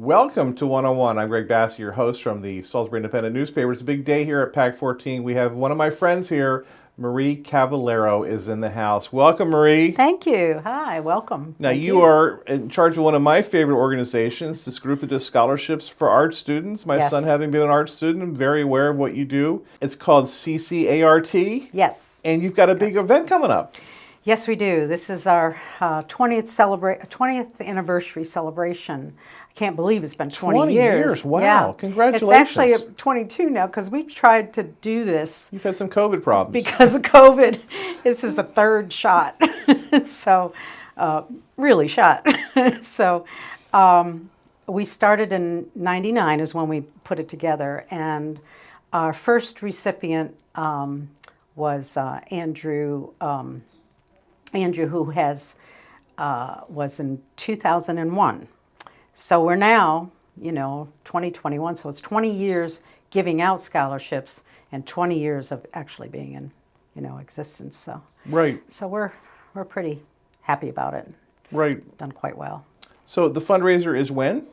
Welcome to 101. I'm Greg Bassey, your host from the Salisbury Independent newspaper. It's a big day here at PAC 14. We have one of my friends here, Marie Cavallero, is in the house. Welcome, Marie. Thank you. Hi, welcome. Now, you are in charge of one of my favorite organizations, this group that does scholarships for art students. My son, having been an art student, I'm very aware of what you do. It's called CCART. Yes. And you've got a big event coming up. Yes, we do. This is our 20th anniversary celebration. I can't believe it's been 20 years. Wow. Yeah. Congratulations. It's actually 22 now because we've tried to do this. You've had some COVID problems. Because of COVID. This is the third shot. So, really shot. So, we started in 99 is when we put it together. And our first recipient was Andrew, who was in 2001. So we're now, 2021. So it's 20 years giving out scholarships and 20 years of actually being in, existence. So right. So we're pretty happy about it. Right. Done quite well. So the fundraiser is when?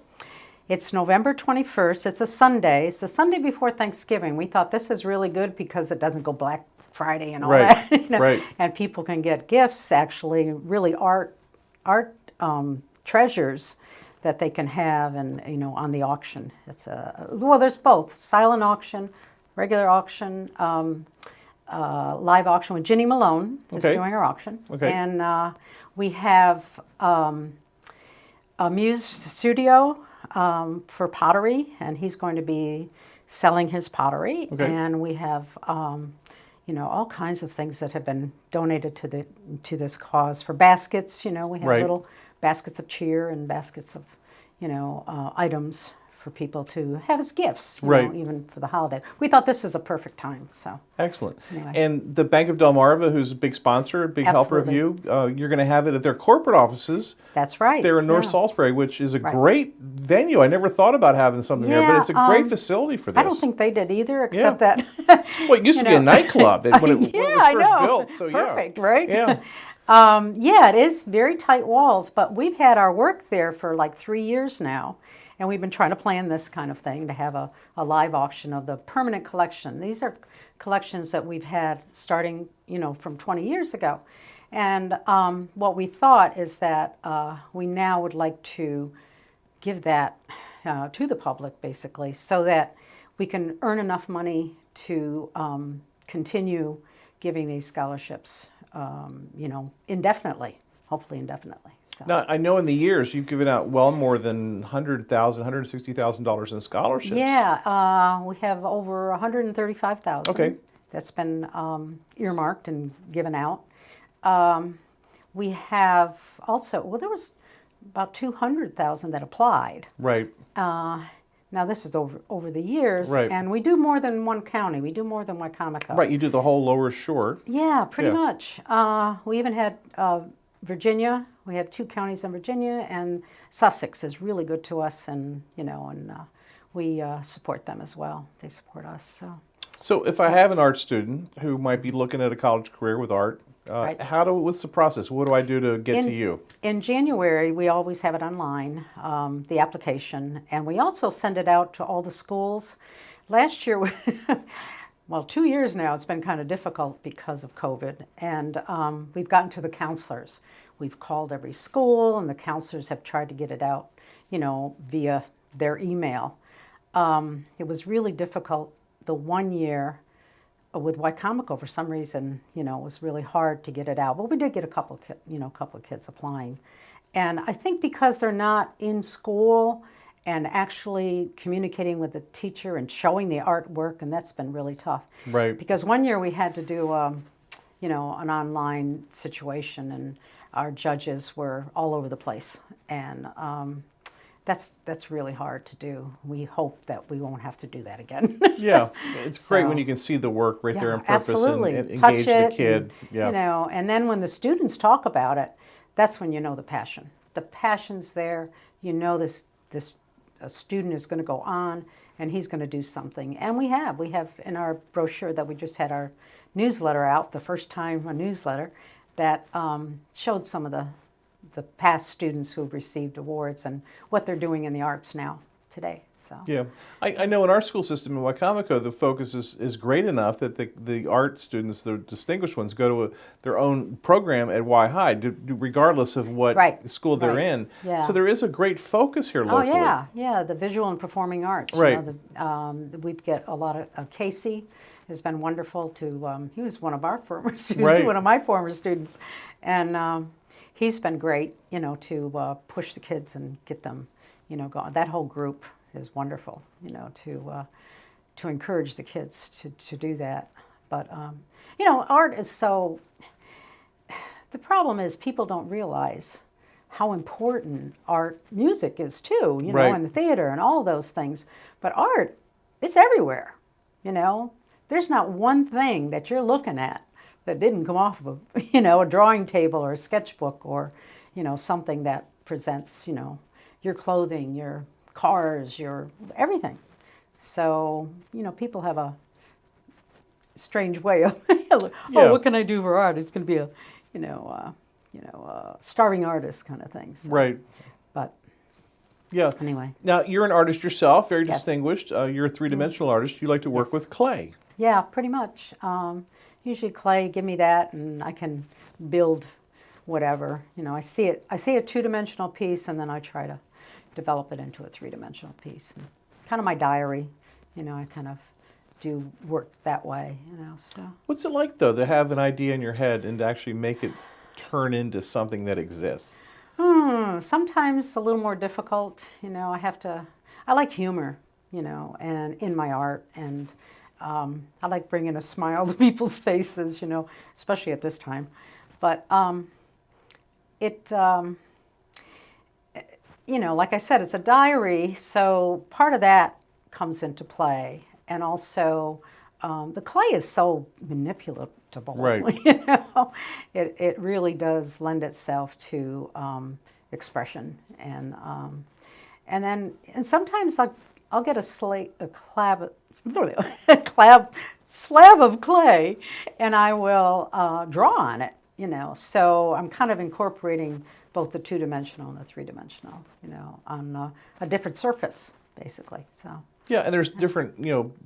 It's November 21st. It's a Sunday. It's the Sunday before Thanksgiving. We thought this is really good because it doesn't go Black Friday and all that. Right. And people can get gifts, actually, really art treasures that they can have and, on the auction. It's there's both, silent auction, regular auction, live auction with Ginny Malone is doing our auction. Okay. And we have a Muse studio for pottery, and he's going to be selling his pottery. Okay. And we have all kinds of things that have been donated to this cause. For baskets, we have little baskets of cheer and baskets of, items for people to have as gifts, even for the holiday. We thought this is a perfect time. So excellent. Anyway. And the Bank of Delmarva, who's a big sponsor, a big helper of you, you're going to have it at their corporate offices. That's right. There in North Salisbury, which is a great venue. I never thought about having something there, but it's a great facility for this. I don't think they did either, except that. Well, it used to be a nightclub when it was first built. So perfect, right? Yeah. It is very tight walls, but we've had our work there for like 3 years now, and we've been trying to plan this kind of thing to have a live auction of the permanent collection. These are collections that we've had starting, from 20 years ago. And what we thought is that we now would like to give that to the public, basically, so that we can earn enough money to continue giving these scholarships, indefinitely, hopefully indefinitely. So. Now, I know in the years you've given out well more than $100,000, $160,000 in scholarships. Yeah, we have over $135,000 that's been earmarked and given out. We have also, there was about $200,000 that applied. Right. Now this is over the years, and we do more than one county. We do more than Wycomico. Right, you do the whole lower shore. Yeah, pretty much. We even had Virginia. We have 2 counties in Virginia, and Sussex is really good to us, and we support them as well. They support us. So if I have an art student who might be looking at a college career with art, what's the process? What do I do to get to you? In January, we always have it online, the application, and we also send it out to all the schools. Last year, 2 years now, it's been kind of difficult because of COVID, and we've gotten to the counselors. We've called every school, and the counselors have tried to get it out, via their email. It was really difficult the 1 year with Wycomico. For some reason, it was really hard to get it out. But we did get a couple of kids applying. And I think because they're not in school and actually communicating with the teacher and showing the artwork, and that's been really tough. Right. Because 1 year we had to do, an online situation, and our judges were all over the place. And that's really hard to do. We hope that we won't have to do that again. Yeah, it's great when you can see the work right there in purpose and engage the kid. And, and then when the students talk about it, that's when you know the passion. The passion's there. This student is going to go on and he's going to do something. And we have in our brochure that we just had our newsletter out, the first time a newsletter, that showed some of the past students who have received awards and what they're doing in the arts now. today. So Yeah, I know in our school system in Wacomico, the focus is great enough that the art students, the distinguished ones, go to their own program at Y High, regardless of what Right, school they're right. in. Yeah. So there is a great focus here Oh locally. yeah, the visual and performing arts. Right. We get a lot of Casey has been wonderful to. He was one of our former students, Right. one of my former students, and he's been great. To push the kids and get them, going. That whole group is wonderful. To encourage the kids to do that. But art is so. The problem is people don't realize how important art, music is too, Right. and the theater and all those things. But art, it's everywhere, There's not one thing that you're looking at that didn't come off of a drawing table or a sketchbook or, something that presents, your clothing, your cars, your everything. So, people have a strange way of, Yeah. what can I do for art? It's going to be a, starving artist kind of thing. So, Right. But Yeah. anyway, Now, you're an artist yourself, very Yes. distinguished. You're a three-dimensional artist. You like to work Yes. with clay. yeah, pretty much. Usually clay, give me that, and I can build whatever. I see a two-dimensional piece, and then I try to develop it into a three-dimensional piece. And kind of my diary, I kind of do work that way, So What's it like, though, to have an idea in your head and to actually make it turn into something that exists? sometimes a little more difficult. I like humor, and in my art, and I like bringing a smile to people's faces, especially at this time. But like I said, it's a diary, so part of that comes into play. And also, the clay is so manipulatable. Right. It really does lend itself to expression, and sometimes I'll get a slab of clay, and I will draw on it. So I'm kind of incorporating both the two-dimensional and the three-dimensional, on a different surface, basically. So. Yeah, and there's different,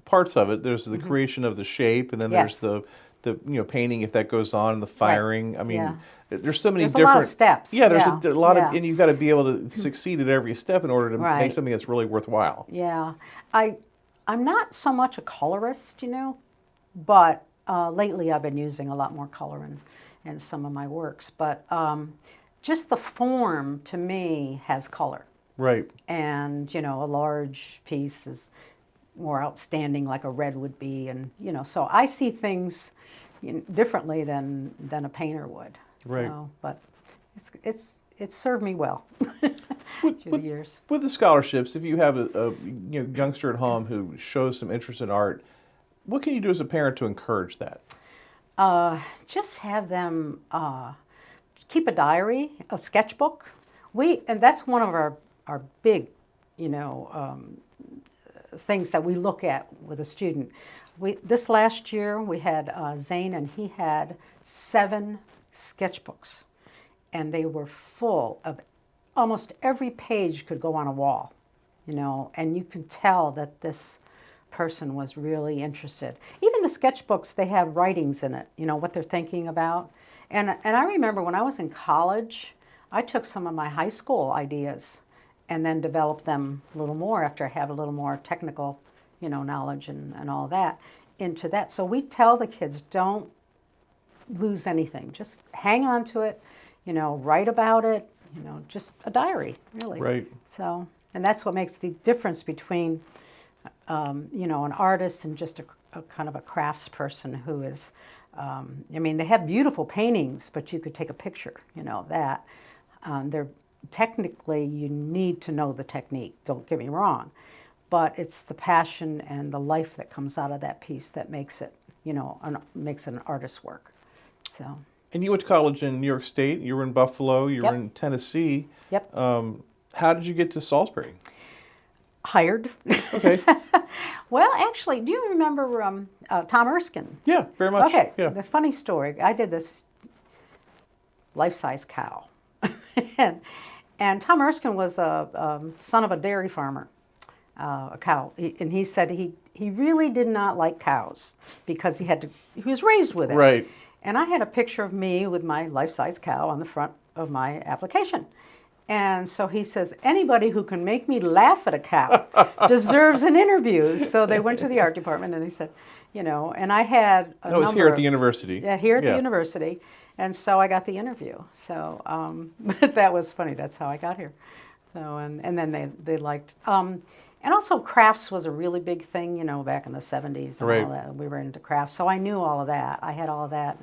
parts of it. There's the creation of the shape, and then Yes. there's the painting if that goes on, and the firing. I mean, Yeah. there's so many There's a different lot of steps. Yeah, there's Yeah. a lot Yeah. of, and you've got to be able to succeed at every step in order to make Right. something that's really worthwhile. Yeah, I'm not so much a colorist, but lately I've been using a lot more color in some of my works. But just the form to me has color, Right. and a large piece is more outstanding, like a red would be, and so I see things differently than a painter would. Right. So, but it's served me well through the years. With the scholarships, if you have a youngster at home who shows some interest in art, what can you do as a parent to encourage that? Just have them keep a diary, a sketchbook. And that's one of our big, things that we look at with a student. This last year we had Zane, and he had 7 sketchbooks, and they were full of almost every page could go on a wall, and you could tell that this person was really interested. Even the sketchbooks, they have writings in it, what they're thinking about. And I remember when I was in college, I took some of my high school ideas and then developed them a little more after I had a little more technical, knowledge and all that into that. So we tell the kids, don't lose anything. Just hang on to it, write about it, just a diary, really. Right. So, and that's what makes the difference between, an artist and just a kind of a craftsperson who is, they have beautiful paintings, but you could take a picture, that. They're technically, you need to know the technique, don't get me wrong, but it's the passion and the life that comes out of that piece that makes it, makes it an artist's work. So. And you went to college in New York State. You were in Buffalo. You Yep. were in Tennessee. Yep. How did you get to Salisbury? Hired. Okay. Well, actually, do you remember Tom Erskine? Yeah, very much. Okay. Yeah. The funny story, I did this life-size cow. and Tom Erskine was a son of a dairy farmer. a cow. And he said he really did not like cows because he was raised with it. Right. And I had a picture of me with my life-size cow on the front of my application. And so he says, anybody who can make me laugh at a cow deserves an interview. So they went to the art department and they said, and I had a It was here at the university. Yeah, here at the university. And so I got the interview. So but that was funny. That's how I got here. So and then they liked. And also crafts was a really big thing, back in the 70s and Right. all that. We were into crafts. So I knew all of that. I had all of that.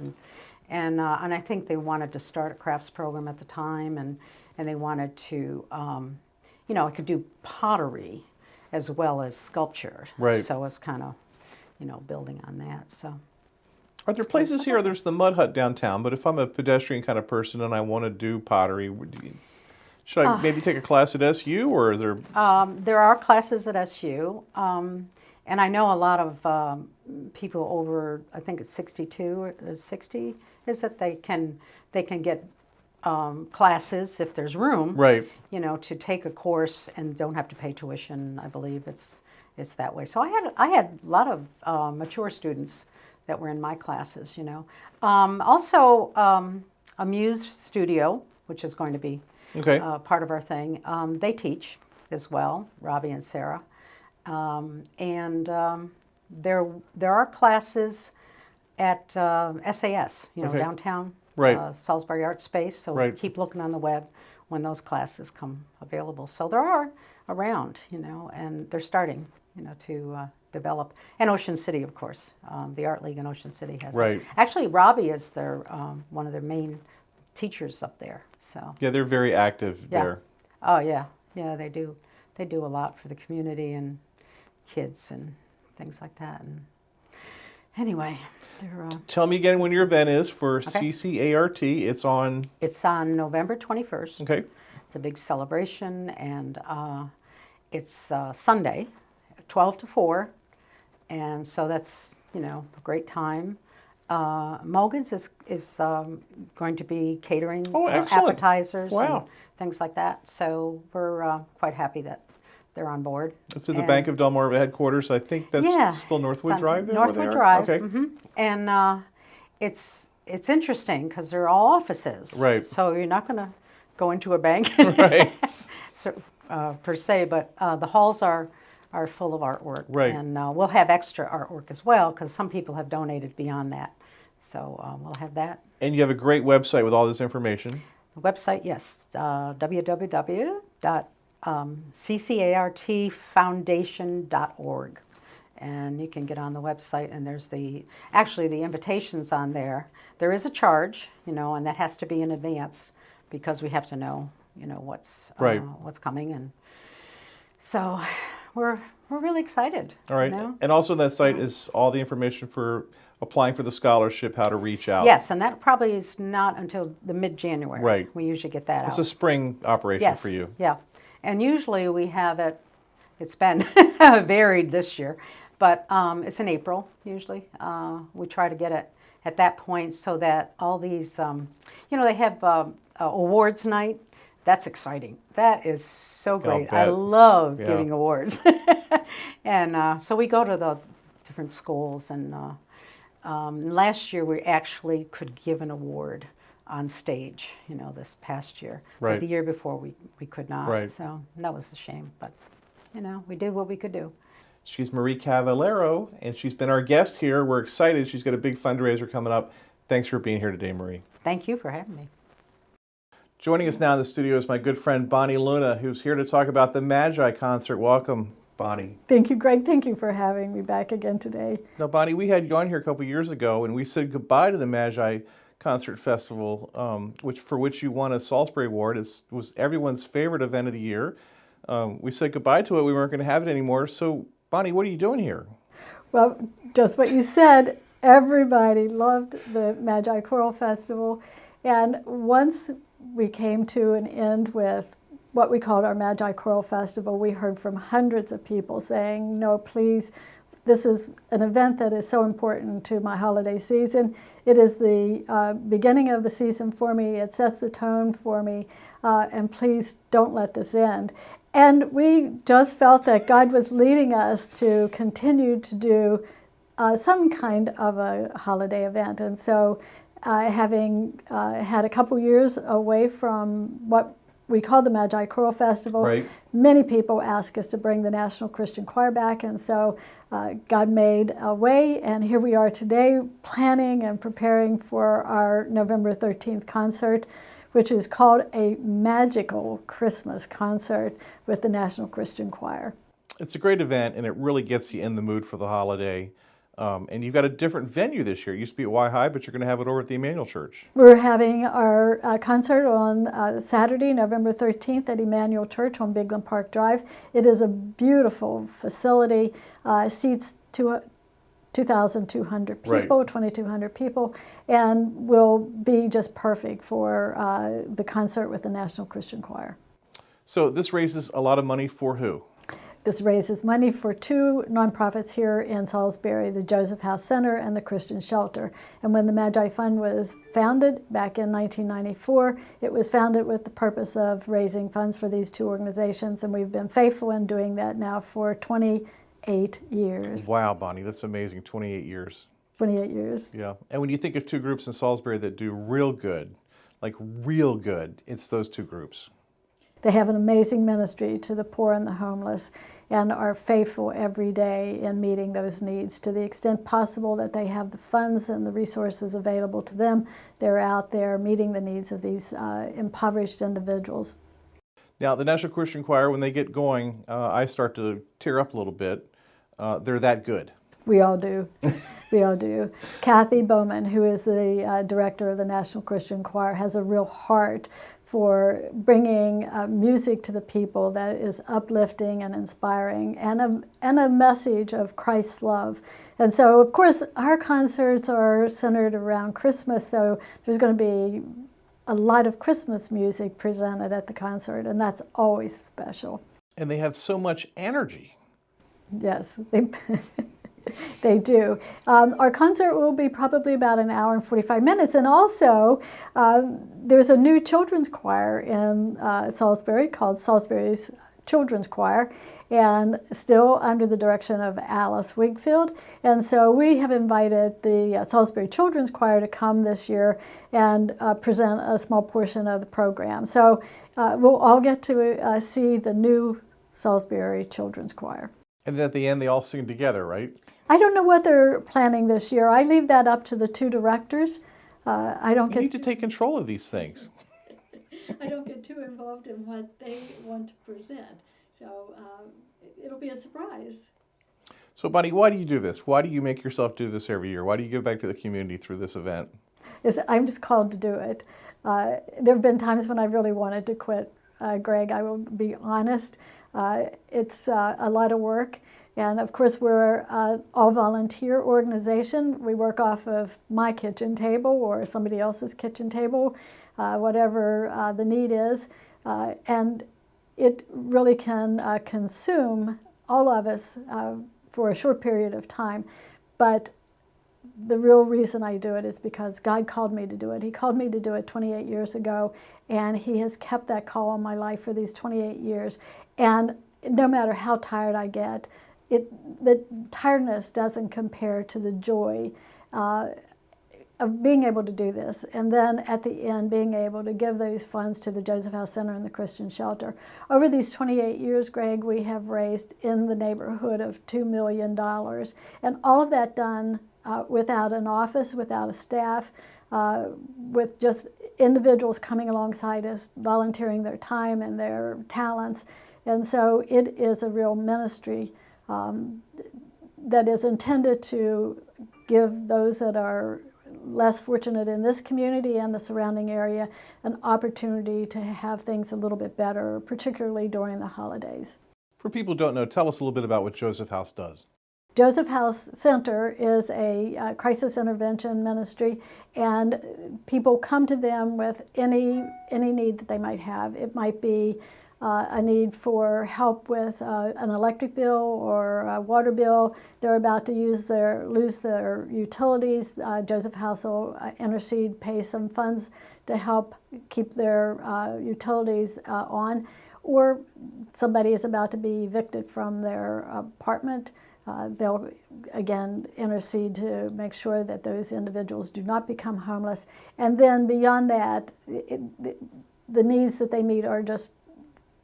And I think they wanted to start a crafts program at the time. And they wanted to, I could do pottery as well as sculpture. Right. So it's kind of, building on that. So. Are there places here? There's the Mud Hut downtown, but if I'm a pedestrian kind of person and I want to do pottery, should I maybe take a class at SU, or are there? There are classes at SU, and I know a lot of people over, I think it's 62 or 60, is that they can get classes if there's room, Right. To take a course and don't have to pay tuition. I believe it's that way. So I had a lot of mature students that were in my classes. Also a Muse studio, which is going to be Okay. part of our thing. They teach as well, Robbie and Sarah, and there are classes at SAS, Okay. downtown. Right. Salisbury Art Space, so Right. keep looking on the web when those classes come available. So there are around, and they're starting, to develop. And Ocean City, of course, the Art League in Ocean City has Right. it. Actually, Robbie is their one of their main teachers up there. So Yeah, they're very active yeah. there. Oh yeah, they do a lot for the community and kids and things like that. And anyway, they're. Tell me again when your event is for Okay. CCART. It's on November 21st. Okay. It's a big celebration, and it's Sunday, 12 to 4, and so that's a great time. Mogan's is going to be catering excellent. appetizers Wow. and things like that. So we're quite happy that they're on board. It's at the And- Bank of Delmarva headquarters. I think that's Yeah, still Northwood it's on Drive there. where they Northwood are? Drive. Okay. And it's interesting because they're all offices. Right. So you're not going to go into a bank Right. so, per se, but the halls are full of artwork. Right. And we'll have extra artwork as well because some people have donated beyond that. So we'll have that. And you have a great website with all this information. The website, yes, www.ccartfoundation.org. And you can get on the website, and there's the invitations on there. There is a charge, and that has to be in advance because we have to know, what's Right. what's coming, and so we're really excited. All right. And also on that site is all the information for applying for the scholarship, how to reach out. Yes, and that probably is not until the mid-January. Right. We usually get that out. It's a spring operation Yes. for you. Yeah. And usually we have it, it's been varied this year, but it's in April usually. We try to get it at that point so that all these, they have awards night. That's exciting. That is so great. I bet. love Yeah. giving awards. And so we go to the different schools, and last year we actually could give an award on stage, this past year. Right. But the year before we could not. Right. So that was a shame. But, we did what we could do. She's Marie Cavallero, and she's been our guest here. We're excited. She's got a big fundraiser coming up. Thanks for being here today, Marie. Thank you for having me. Joining us now in the studio is my good friend Bonnie Luna, who's here to talk about the Magi concert. Welcome, Bonnie. Thank you, Greg. Thank you for having me back again today. Now, Bonnie, we had you on here a couple years ago, and we said goodbye to the Magi Concert Festival, for which you won a Salisbury Award. It was everyone's favorite event of the year. We said goodbye to it. We weren't going to have it anymore. So, Bonnie, what are you doing here? Well, just what you said, everybody loved the Magi Choral Festival. And once we came to an end with what we called our Magi Choral Festival, we heard from hundreds of people saying, no, please, this is an event that is so important to my holiday season. It is the beginning of the season for me. It sets the tone for me. And please don't let this end. And we just felt that God was leading us to continue to do some kind of a holiday event. And so having had a couple years away from what we call the Magi Choral Festival, Right. many people ask us to bring the National Christian Choir back. And so God made a way, and here we are today planning and preparing for our November 13th concert, which is called a Magical Christmas Concert with the National Christian Choir. It's a great event, and it really gets you in the mood for the holiday. And you've got a different venue this year. It used to be at Y High, but you're going to have it over at the Emmanuel Church. We're having our concert on Saturday, November 13th at Emmanuel Church on Bigland Park Drive. It is a beautiful facility, seats 2,200 people, Right. 2,200 people, and will be just perfect for the concert with the National Christian Choir. So this raises a lot of money for who? This raises money for two nonprofits here in Salisbury, the Joseph House Center and the Christian Shelter. And when the Magi Fund was founded back in 1994, it was founded with the purpose of raising funds for these two organizations, and we've been faithful in doing that now for 28 years. Wow, Bonnie, that's amazing. 28 years. 28 years. Yeah. And when you think of two groups in Salisbury that do real good, like real good, it's those two groups. They have an amazing ministry to the poor and the homeless and are faithful every day in meeting those needs. To the extent possible that they have the funds and the resources available to them, they're out there meeting the needs of these impoverished individuals. Now, the National Christian Choir, when they get going, I start to tear up a little bit. They're that good. We all do. We all do. Kathy Bowman, who is the director of the National Christian Choir, has a real heart for bringing music to the people that is uplifting and inspiring, and a message of Christ's love. And so, of course, our concerts are centered around Christmas, so there's going to be a lot of Christmas music presented at the concert, and that's always special. And they have so much energy. Yes, they do. Our concert will be probably about an hour and 45 minutes. And also, there's a new children's choir in Salisbury called Salisbury's Children's Choir, and still under the direction of Alice Wigfield. And so we have invited the Salisbury Children's Choir to come this year and present a small portion of the program. So we'll all get to see the new Salisbury Children's Choir. And then at the end, they all sing together, right? I don't know what they're planning this year. I leave that up to the two directors. I don't You need to take control of these things. I don't get too involved in what they want to present. So it'll be a surprise. So, Bonnie, why do you do this? Why do you make yourself do this every year? Why do you give back to the community through this event? I'm just called to do it. There have been times when I really wanted to quit, Greg. I will be honest. It's a lot of work. And of course, we're an all-volunteer organization. We work off of my kitchen table or somebody else's kitchen table, whatever the need is. And it really can consume all of us for a short period of time. But the real reason I do it is because God called me to do it. He called me to do it 28 years ago, and He has kept that call on my life for these 28 years. And no matter how tired I get, the tiredness doesn't compare to the joy of being able to do this. And then at the end, being able to give those funds to the Joseph House Center and the Christian Shelter. Over these 28 years, Greg, we have raised in the neighborhood of $2 million. And all of that done without an office, without a staff, with just individuals coming alongside us, volunteering their time and their talents. And so it is a real ministry that is intended to give those that are less fortunate in this community and the surrounding area an opportunity to have things a little bit better, particularly during the holidays. For people who don't know, tell us a little bit about what Joseph House does. Joseph House Center is a crisis intervention ministry, and people come to them with any need that they might have. It might be a need for help with an electric bill or a water bill. They're about to lose their utilities. Joseph House will intercede, pay some funds to help keep their utilities on. or somebody is about to be evicted from their apartment. They'll, again, intercede to make sure that those individuals do not become homeless. And then beyond that, the needs that they meet are just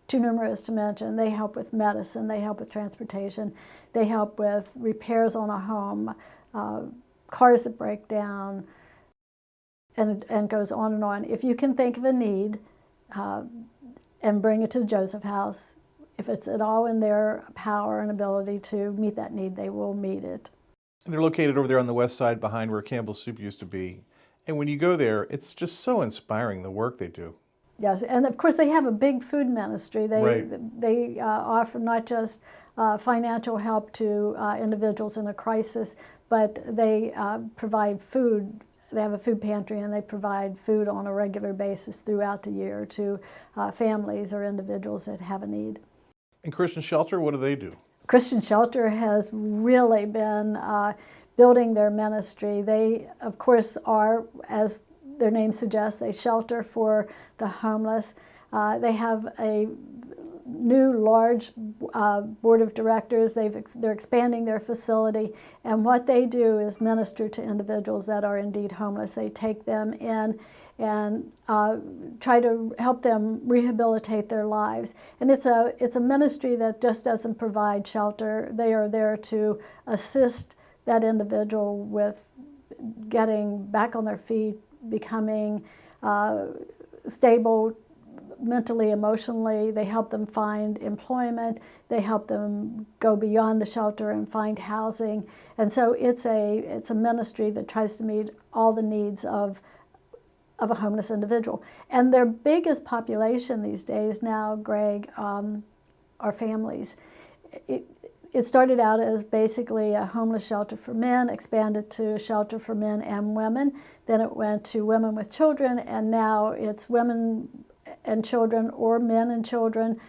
too numerous to mention. They help with medicine, they help with transportation, they help with repairs on a home, cars that break down, and goes on and on. If you can think of a need and bring it to the Joseph House, if it's at all in their power and ability to meet that need, they will meet it. And they're located over there on the west side behind where Campbell's Soup used to be. And when you go there, it's just so inspiring, the work they do. Yes, and of course they have a big food ministry. Right. They offer not just financial help to individuals in a crisis, but they provide food. They have a food pantry, and they provide food on a regular basis throughout the year to families or individuals that have a need. And Christian Shelter, what do they do? Christian Shelter has really been building their ministry. They, of course, are, as their name suggests, a shelter for the homeless. They have a new large board of directors. They're expanding their facility, and what they do is minister to individuals that are indeed homeless. They take them in and try to help them rehabilitate their lives. And it's a ministry that just doesn't provide shelter. They are there to assist that individual with getting back on their feet, becoming stable mentally, emotionally. They help them find employment. They help them go beyond the shelter and find housing. And so it's a ministry that tries to meet all the needs of a homeless individual. And their biggest population these days now, Greg, are families. It started out as basically a homeless shelter for men, expanded to a shelter for men and women. Then it went to women with children, and now it's women and children or men and children,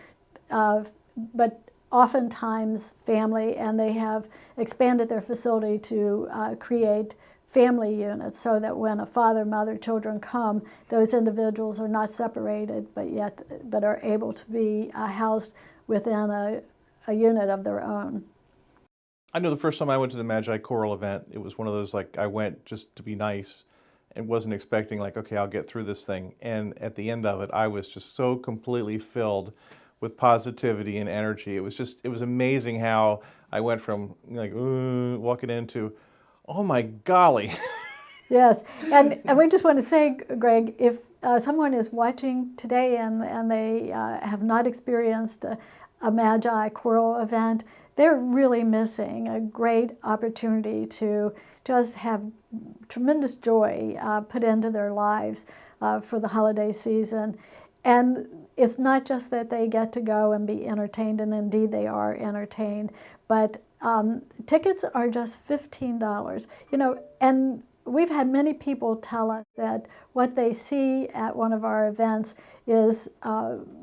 but oftentimes family, and they have expanded their facility to create family units so that when a father, mother, children come, those individuals are not separated, but are able to be housed within a unit of their own. I know the first time I went to the Magi Choral event, it was one of those, like, I went just to be nice and wasn't expecting, like, okay, I'll get through this thing. And at the end of it, I was just so completely filled with positivity and energy. It was amazing how I went from, like, walking into, oh my golly. Yes, and we just want to say, Greg, if someone is watching today and they have not experienced a Magi Choral event, they're really missing a great opportunity to just have tremendous joy put into their lives for the holiday season. And it's not just that they get to go and be entertained, and indeed they are entertained, but tickets are just $15. And we've had many people tell us that what they see at one of our events is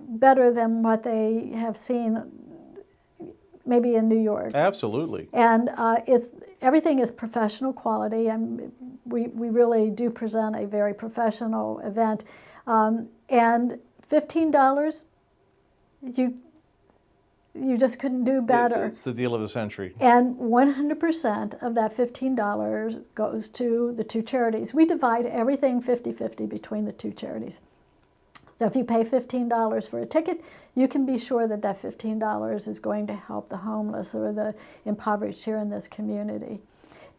better than what they have seen maybe in New York. Absolutely. And everything is professional quality, and we really do present a very professional event. And $15, you just couldn't do better. It's the deal of the century. And 100% of that $15 goes to the two charities. We divide everything 50-50 between the two charities. So if you pay $15 for a ticket, you can be sure that that $15 is going to help the homeless or the impoverished here in this community.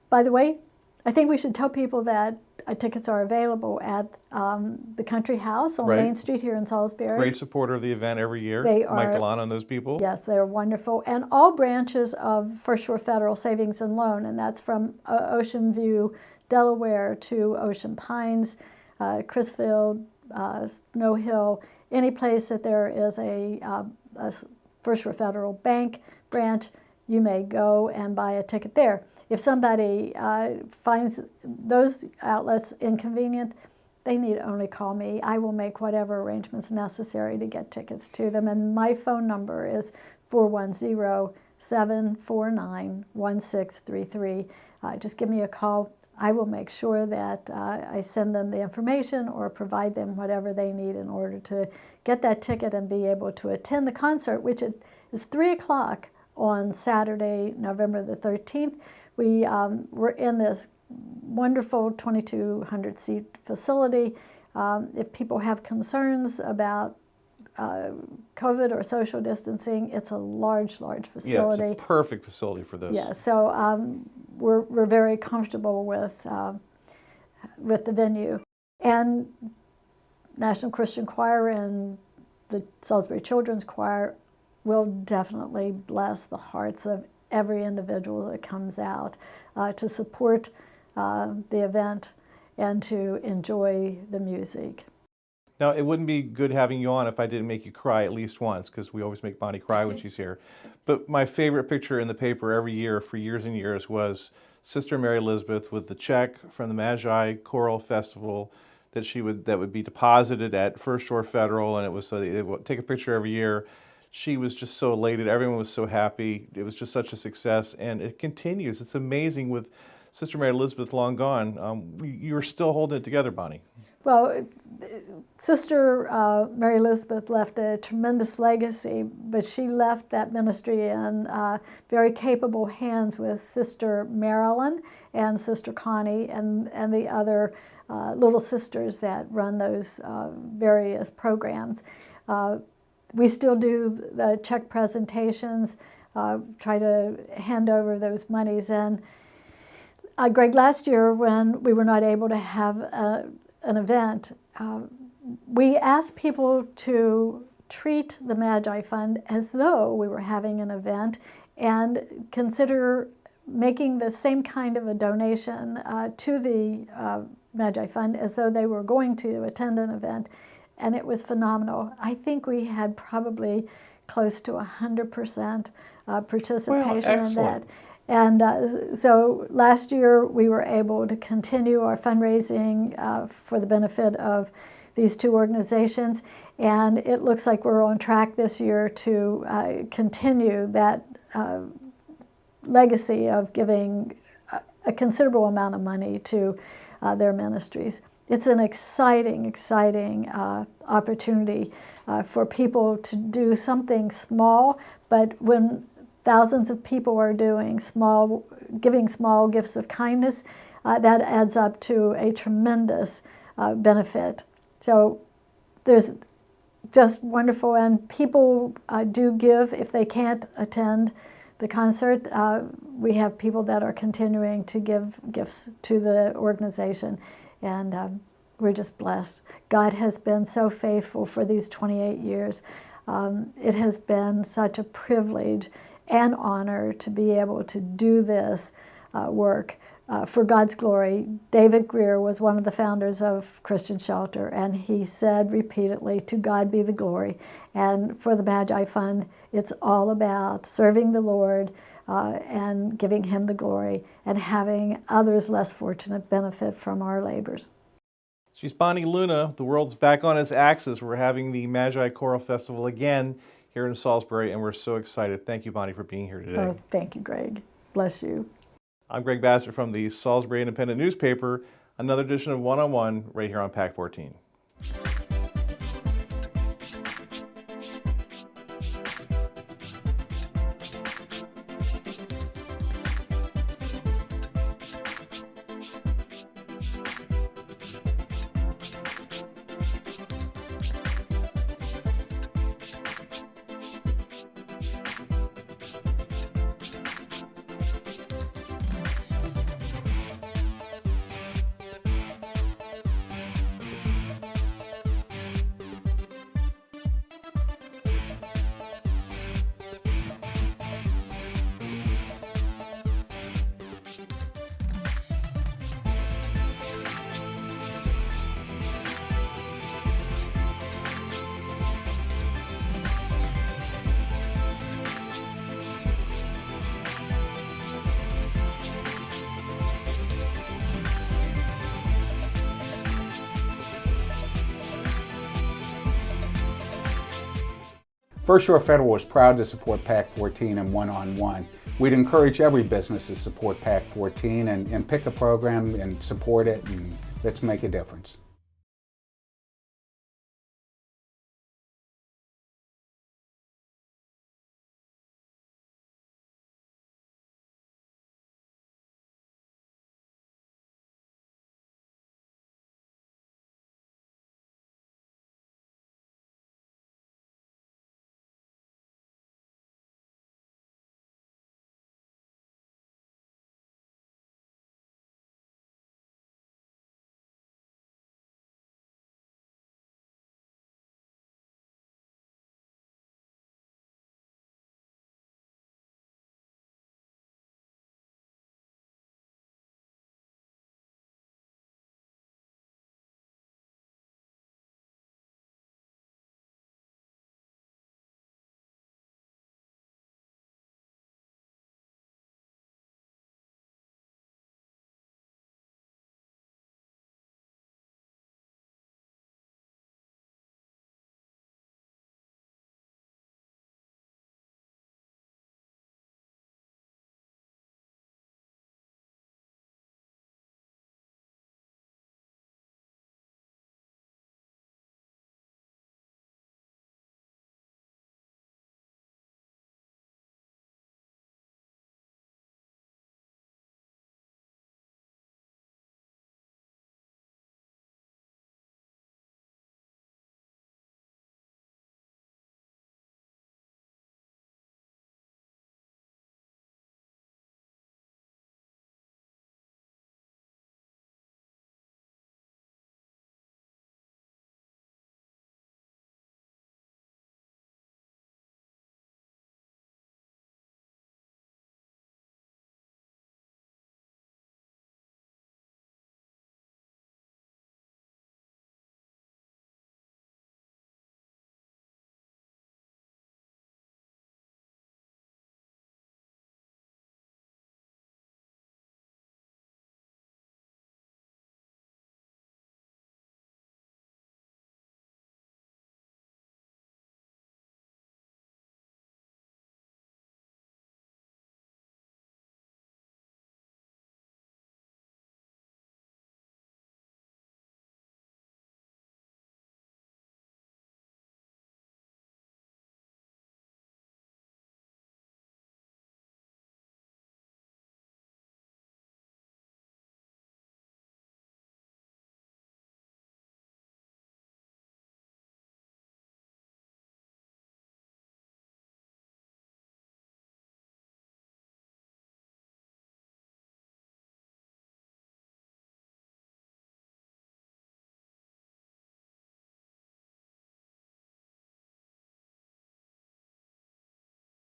By the way, I think we should tell people that tickets are available at the Country House on Main Street here in Salisbury. Great supporter of the event every year. They are, Mike Delano and those people. Yes, they're wonderful. And all branches of First Shore Federal Savings and Loan, and that's from Ocean View, Delaware to Ocean Pines, Crisfield, Snow Hill, any place that there is a First Shore Federal Bank branch, you may go and buy a ticket there. If somebody finds those outlets inconvenient, they need only call me. I will make whatever arrangements necessary to get tickets to them. And my phone number is 410-749-1633. Just give me a call. I will make sure that I send them the information or provide them whatever they need in order to get that ticket and be able to attend the concert, which is 3 o'clock on Saturday, November the 13th. We're in this wonderful 2,200-seat facility. If people have concerns about COVID or social distancing, it's a large facility. Yeah, it's a perfect facility for this. Yeah, so we're very comfortable with the venue. And National Christian Choir and the Salisbury Children's Choir will definitely bless the hearts of every individual that comes out to support the event and to enjoy the music. Now, it wouldn't be good having you on if I didn't make you cry at least once, because we always make Bonnie cry when she's here. But my favorite picture in the paper every year for years and years was Sister Mary Elizabeth with the check from the Magi Choral Festival that would be deposited at First Shore Federal, and it was they would take a picture every year. She was just so elated. Everyone was so happy. It was just such a success, and it continues. It's amazing with Sister Mary Elizabeth long gone. You're still holding it together, Bonnie. Well, Sister Mary Elizabeth left a tremendous legacy, but she left that ministry in very capable hands with Sister Marilyn and Sister Connie and the other little sisters that run those various programs. We still do the check presentations, try to hand over those monies. And Greg, last year when we were not able to have an event, we asked people to treat the Magi Fund as though we were having an event and consider making the same kind of a donation to the Magi Fund as though they were going to attend an event. And it was phenomenal. I think we had probably close to 100% participation in that. And so last year we were able to continue our fundraising for the benefit of these two organizations, and it looks like we're on track this year to continue that legacy of giving a considerable amount of money to their ministries. It's an exciting opportunity for people to do something small, but when thousands of people are giving small gifts of kindness, that adds up to a tremendous benefit. So there's just wonderful, and people do give if they can't attend the concert. We have people that are continuing to give gifts to the organization, and we're just blessed. God has been so faithful for these 28 years. It has been such a privilege and honor to be able to do this work for God's glory. David Greer was one of the founders of Christian Shelter, and he said repeatedly, "To God be the glory." And for the Magi Fund, it's all about serving the Lord and giving Him the glory and having others less fortunate benefit from our labors. She's Bonnie Luna. The world's back on its axis. We're having the Magi Choral Festival again here in Salisbury, and we're so excited. Thank you, Bonnie, for being here today. Oh, thank you, Greg. Bless you. I'm Greg Bassett from the Salisbury Independent newspaper. Another edition of One-on-One right here on PAC 14. First Shore Federal is proud to support PAC 14 and one-on-one. We'd encourage every business to support PAC 14 and pick a program and support it, and let's make a difference.